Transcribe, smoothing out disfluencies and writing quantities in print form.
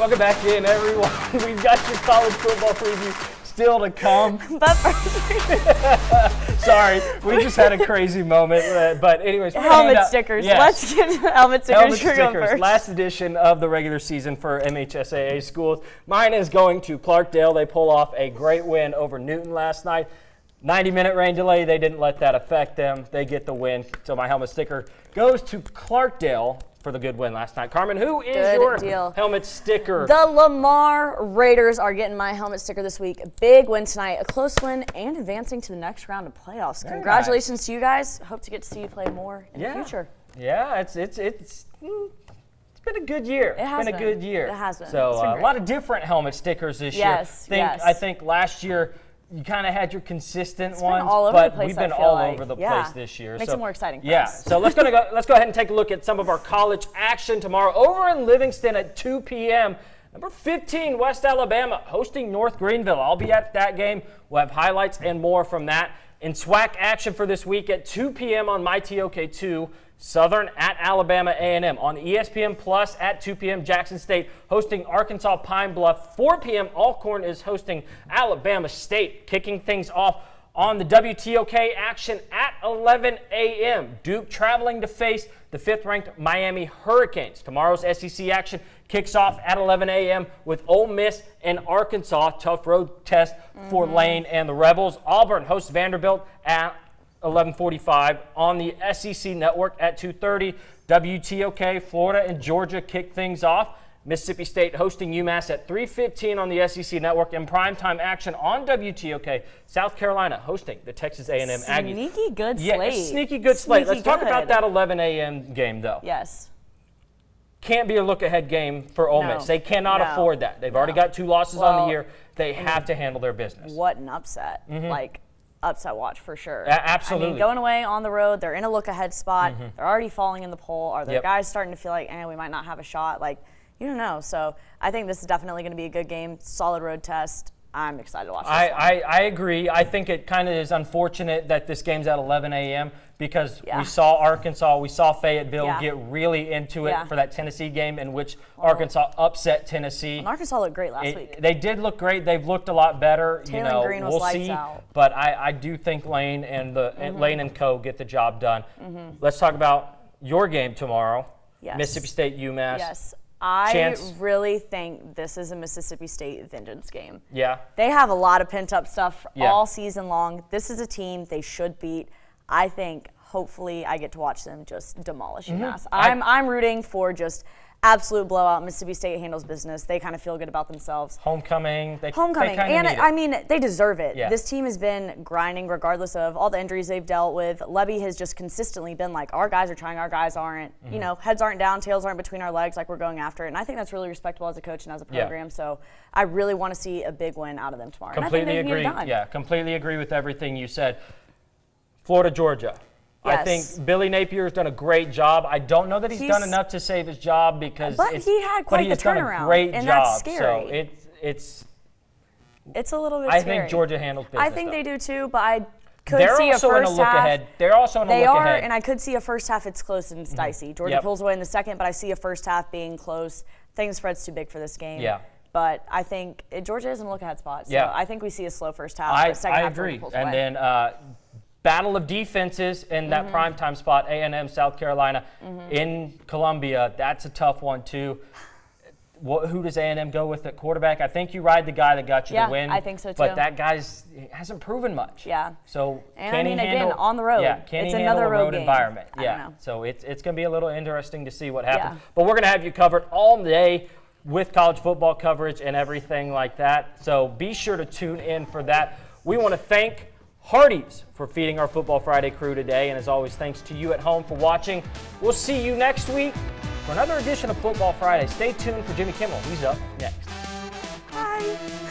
Welcome back in, everyone. We've got your college football preview still to come. But first, sorry, we just had a crazy moment. But anyways, helmet stickers. Yes. Let's get helmet stickers. Helmet You're going stickers. first. Last edition of the regular season for MHSAA schools. Mine is going to Clarkdale. They pull off a great win over Newton last night. 90-minute rain delay. They didn't let that affect them. They get the win. So my helmet sticker goes to Clarkdale for the good win last night. Carmen, who is your helmet sticker? The Lamar Raiders are getting my helmet sticker this week. A big win tonight, a close win, and advancing to the next round of playoffs. Very Congratulations to you guys. Hope to get to see you play more in the future. Yeah, it's been a good year. It has been a good year. It has been. So It's been a lot of different helmet stickers this year. I think last year you kind of had your consistent ones, but we've been all over the place this year. Makes it more exciting for us. So let's go ahead and take a look at some of our college action tomorrow over in Livingston at 2 p.m. Number 15, West Alabama, hosting North Greenville. I'll be at that game. We'll have highlights and more from that. In SWAC action for this week at 2 p.m. on WTOK-2, Southern at Alabama A&M. On ESPN Plus at 2 p.m., Jackson State hosting Arkansas Pine Bluff. 4 p.m., Alcorn is hosting Alabama State. Kicking things off on the WTOK action at 11 a.m. Duke traveling to face the 5th-ranked Miami Hurricanes. Tomorrow's SEC action kicks off at 11 a.m. with Ole Miss and Arkansas. Tough road test for Lane and the Rebels. Auburn hosts Vanderbilt at 11:45 on the SEC Network at 2:30. WTOK, Florida and Georgia kick things off. Mississippi State hosting UMass at 3:15 on the SEC Network. In primetime action on WTOK, South Carolina hosting the Texas A&M Aggies. Sneaky good slate. Yeah, sneaky good slate. Let's talk about that 11 a.m. game, though. Yes. Can't be a look-ahead game for Ole Miss. They cannot afford that. They've already got 2 losses on the year. They have to handle their business. What an upset. Upset watch for sure. Absolutely. I mean, going away on the road, they're in a look-ahead spot. They're already falling in the poll. Are their guys starting to feel like, we might not have a shot? You don't know. So I think this is definitely going to be a good game. Solid road test. I'm excited to watch this one. I agree. I think it kind of is unfortunate that this game's at 11 a.m. because we saw Arkansas, we saw Fayetteville get really into it for that Tennessee game in which Arkansas upset Tennessee. And Arkansas looked great last week. They did look great. They've looked a lot better. Taylor Green was we'll lights see. out. But I do think Lane and Lane and Co. get the job done. Let's talk about your game tomorrow. Yes. Mississippi State, UMass. Yes. I really think this is a Mississippi State vengeance game. Yeah. They have a lot of pent-up stuff all season long. This is a team they should beat. I think, hopefully, I get to watch them just demolish UMass. I'm rooting for just absolute blowout. Mississippi State handles business. They kind of feel good about themselves. Homecoming. Homecoming. And I mean, they deserve it. Yeah. This team has been grinding regardless of all the injuries they've dealt with. Levy has just consistently been like, our guys are trying, our guys aren't. Heads aren't down, tails aren't between our legs, like we're going after it. And I think that's really respectable as a coach and as a program. So I really want to see a big win out of them tomorrow. Completely agree. Yeah, completely agree with everything you said. Florida, Georgia. Yes. I think Billy Napier has done a great job. I don't know that he's done enough to save his job because he had quite the turnaround, done a great and job. that's scary. So it's a little bit I scary. think Georgia handles business. I think they do too, but I could They're see a also first in a look half. ahead. They're also in a look ahead. They are, and I could see a first half it's close and it's dicey. Georgia pulls away in the second, but I see a first half being close. I think the spread's too big for this game. Yeah. But I think Georgia is in a look ahead spot. So I think we see a slow first half. I second half agree. Pulls and away. then battle of defenses in that primetime spot, A&M, South Carolina, in Columbia. That's a tough one, too. Who does A&M go with at quarterback? I think you ride the guy that got you the win. I think so, too. But that guy hasn't proven much. Yeah. So and can he handle, again, on the road. Yeah, can it's he handle another a road game. environment? I don't know. So it's going to be a little interesting to see what happens. Yeah. But we're going to have you covered all day with college football coverage and everything like that. So be sure to tune in for that. We want to thank Hardee's for feeding our Football Friday crew today. And as always, thanks to you at home for watching. We'll see you next week for another edition of Football Friday. Stay tuned for Jimmy Kimmel. He's up next. Bye.